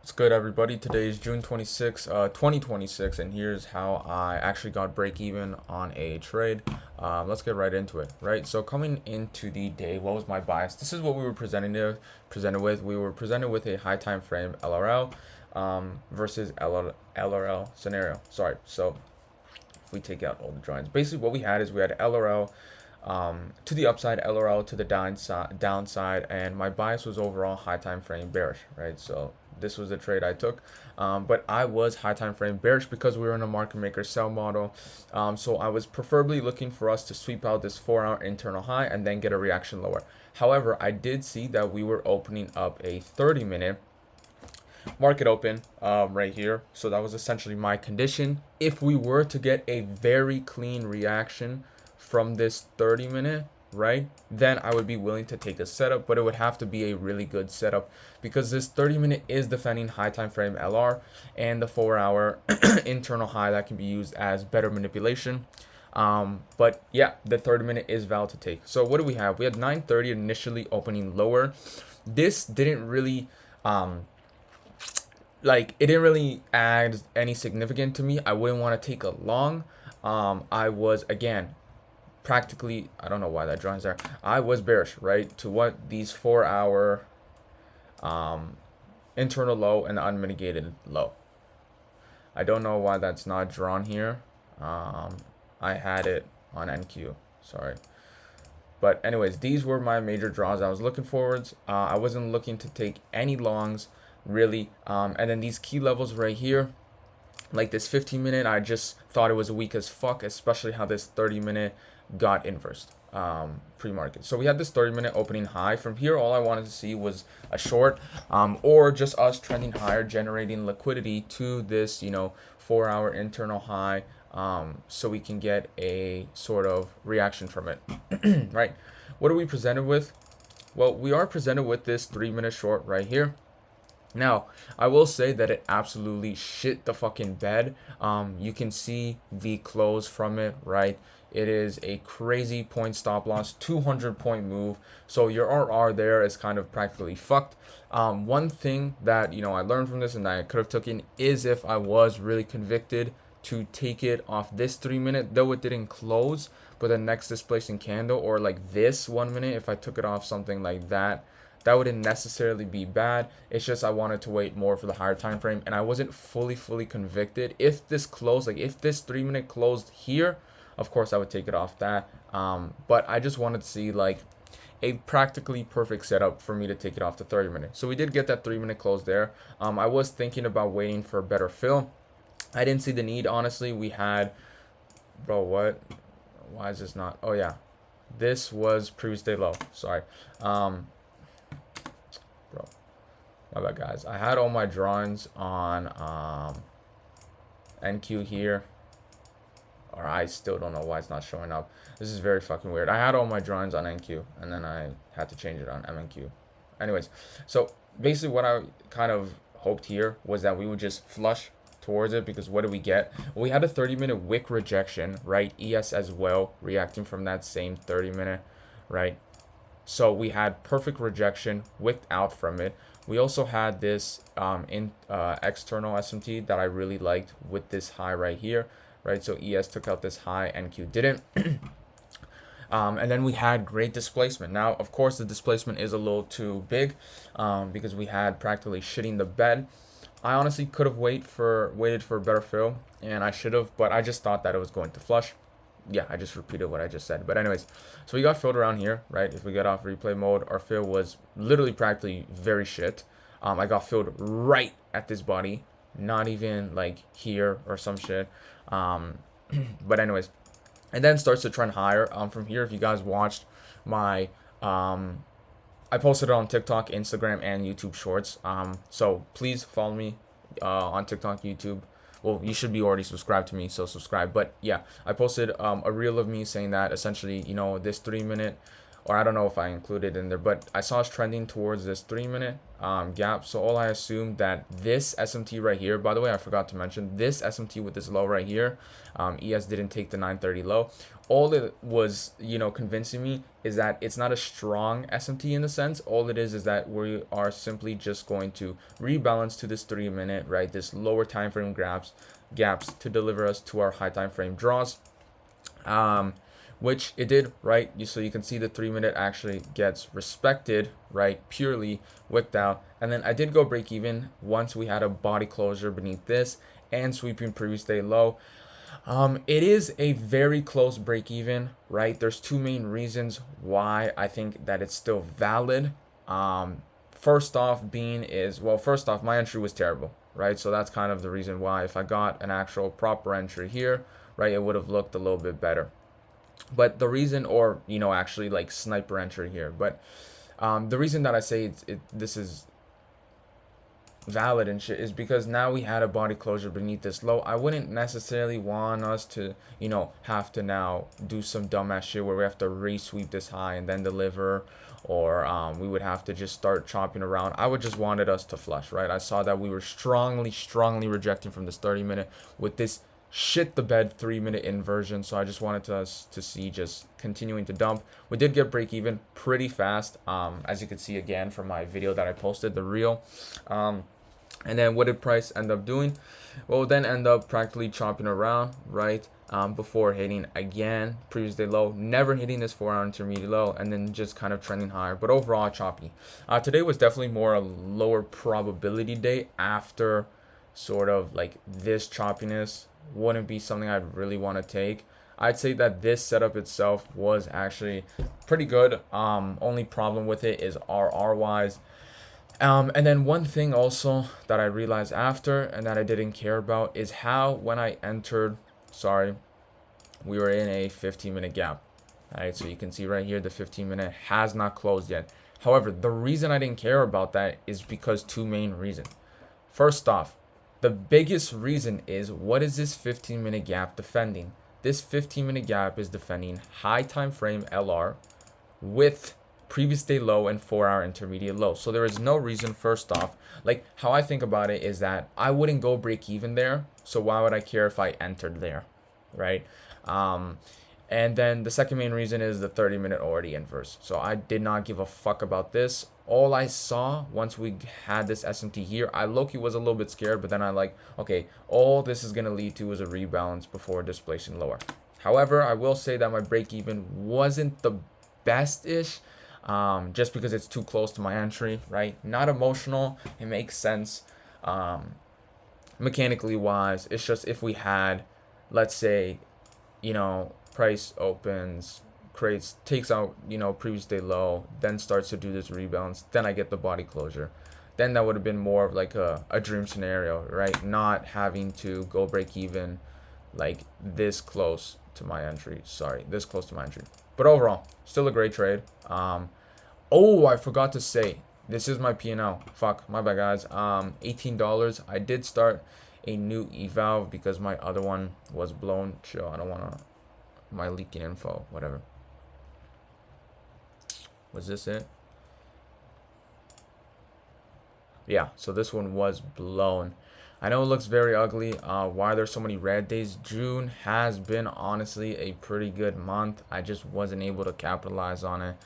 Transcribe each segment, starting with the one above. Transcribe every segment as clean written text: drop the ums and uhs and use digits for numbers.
What's good, everybody? Today is June 26, 2026, and here's how I actually got break even on a trade. Let's get right into it, right? So coming into the day, what was my bias? This is what we were presented with. We were presented with a high time frame LRL versus LRL scenario. Sorry. So if we take out all the drawings, basically what we had is we had LRL to the upside, LRL to the downside, and my bias was overall high time frame bearish, right? So this was the trade I took, but I was high time frame bearish because we were in a market maker sell model. So I was preferably looking for us to sweep out this 4-hour internal high and then get a reaction lower. However, I did see that we were opening up a 30-minute market open right here, so that was essentially my condition. If we were to get a very clean reaction from this 30-minute, right, then I would be willing to take a setup, but it would have to be a really good setup because this 30-minute is defending high time frame LR and the 4-hour internal high that can be used as better manipulation. But yeah, the 30-minute is valid to take. So what do we have? We had 930 initially opening lower. This didn't really it didn't really add any significant to me. I wouldn't want to take a long. I was, again, practically, I don't know why that drawing's there. I was bearish, right, to what these 4-hour internal low and the unmitigated low. I don't know why that's not drawn here. I had it on NQ, sorry. But anyways, these were my major draws I was looking forwards. I wasn't looking to take any longs really. And then these key levels right here, like this 15-minute, I just thought it was weak as fuck, especially how this 30-minute got inversed pre-market. So we had this 30-minute opening high. From here, all I wanted to see was a short or just us trending higher, generating liquidity to this 4-hour internal high, so we can get a sort of reaction from it. Right, what are we presented with? Well, we are presented with this 3-minute short right here. Now, I will say that it absolutely shit the fucking bed. You can see the close from it, right? It is a crazy point stop loss, 200-point move. So your RR there is kind of practically fucked. One thing that, I learned from this and that I could have taken is if I was really convicted to take it off this 3-minute, though it didn't close, but the next displacing candle, or like this 1 minute, if I took it off something like that, that wouldn't necessarily be bad. It's just I wanted to wait more for the higher time frame, and I wasn't fully convicted. If this closed, like if this 3-minute closed here, of course I would take it off that. But I just wanted to see like a practically perfect setup for me to take it off the 30-minute. So we did get that 3-minute close there. I was thinking about waiting for a better fill. I didn't see the need, honestly. We had, bro, what? Why is this not? Oh yeah, this was previous day low. Sorry. Bro, my bad, guys. I had all my drawings on NQ here, or I still don't know why it's not showing up. This is very fucking weird. I had all my drawings on NQ, and then I had to change it on MNQ. Anyways, so basically what I kind of hoped here was that we would just flush towards it, because what did we get? Well, we had a 30-minute wick rejection, right? ES as well, reacting from that same 30-minute, right? So we had perfect rejection, wicked out from it. We also had this external SMT that I really liked with this high right here, right? So ES took out this high, NQ didn't. And then we had great displacement. Now, of course, the displacement is a little too big because we had practically shitting the bed. I honestly could have waited for a better fill, and I should have, but I just thought that it was going to flush. Yeah, I just repeated what I just said. But anyways, so we got filled around here, right? If we get off replay mode, our fill was literally practically very shit. I got filled right at this body, not even like here or some shit. But anyways, and then starts to trend higher from here. If you guys watched my I posted it on TikTok, Instagram, and YouTube Shorts. So please follow me on TikTok, YouTube. Well, you should be already subscribed to me, so subscribe. But yeah, I posted a reel of me saying that essentially, this 3-minute or I don't know if I included in there, but I saw us trending towards this 3-minute gap. So all I assumed that this SMT right here, by the way, I forgot to mention this SMT with this low right here, ES didn't take the 930 low. All it was, convincing me is that it's not a strong SMT in the sense. All it is that we are simply just going to rebalance to this 3-minute, right? This lower time frame gaps to deliver us to our high time frame draws. Which it did, right? So you can see the 3-minute actually gets respected, right? Purely wicked out. And then I did go break even once we had a body closure beneath this and sweeping previous day low. It is a very close break even, right? There's two main reasons why I think that it's still valid. First off, my entry was terrible, right? So that's kind of the reason why. If I got an actual proper entry here, right, it would have looked a little bit better. But the reason, or actually like sniper entry here, but the reason that I say this is valid and shit is because now we had a body closure beneath this low. I wouldn't necessarily want us to have to now do some dumbass shit where we have to re-sweep this high and then deliver, or we would have to just start chopping around. I would just wanted us to flush, right? I saw that we were strongly rejecting from this 30-minute with this shit the bed 3-minute inversion. So I just wanted us to see just continuing to dump. We did get break even pretty fast, as you can see again from my video that I posted, the reel. And then what did price end up doing? Well, then end up practically chopping around, right? Before hitting again previous day low, never hitting this 4-hour intermediate low, and then just kind of trending higher, but overall choppy. Today was definitely more a lower probability day after sort of like this choppiness. Wouldn't be something I'd really want to take. I'd say that this setup itself was actually pretty good. Only problem with it is RR wise. And then one thing also that I realized after and that I didn't care about is how when I entered, we were in a 15-minute gap. All right, so you can see right here the 15-minute has not closed yet. However, the reason I didn't care about that is because two main reasons. First off, the biggest reason is, what is this 15-minute gap defending? This 15-minute gap is defending high time frame LR with previous day low and 4-hour intermediate low. So there is no reason, first off, like how I think about it is that I wouldn't go break even there. So why would I care if I entered there, right? And then the second main reason is the 30-minute already inverse. So I did not give a fuck about this. All I saw once we had this SMT here, I low-key was a little bit scared, but then I like, okay, all this is going to lead to is a rebalance before displacing lower. However, I will say that my break even wasn't the best-ish, just because it's too close to my entry, right? Not emotional. It makes sense. Mechanically wise, it's just if we had, let's say, price opens, creates, takes out, previous day low, then starts to do this rebalance, then I get the body closure. Then that would have been more of like a dream scenario, right? Not having to go break even like this close to my entry. This close to my entry. But overall, still a great trade. Oh, I forgot to say, this is my P&L. Fuck, my bad, guys. $18. I did start a new eval because my other one was blown. Chill, I don't want to, my leaking info, whatever. Was this it? Yeah, so this one was blown. I know it looks very ugly. Why there's so many red days? June has been honestly a pretty good month. I just wasn't able to capitalize on it.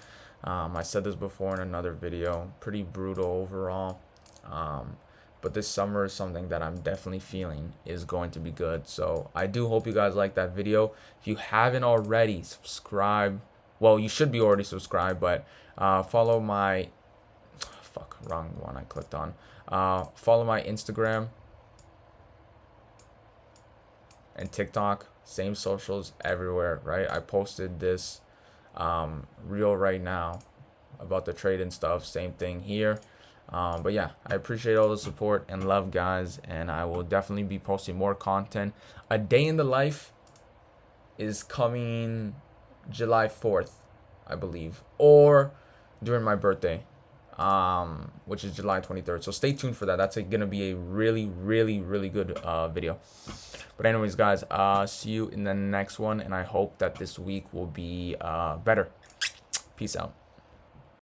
I said this before in another video. Pretty brutal overall. But this summer is something that I'm definitely feeling is going to be good. So I do hope you guys like that video. If you haven't already, subscribe. Well, you should be already subscribed, but follow my... Fuck, wrong one I clicked on. Follow my Instagram and TikTok. Same socials everywhere, right? I posted this reel right now about the trade and stuff. Same thing here. But yeah, I appreciate all the support and love, guys, and I will definitely be posting more content. A day in the life is coming July 4th, I believe, or during my birthday, which is July 23rd. So stay tuned for that. That's gonna be a really good video. But anyways, guys, see you in the next one, and I hope that this week will be better. Peace out.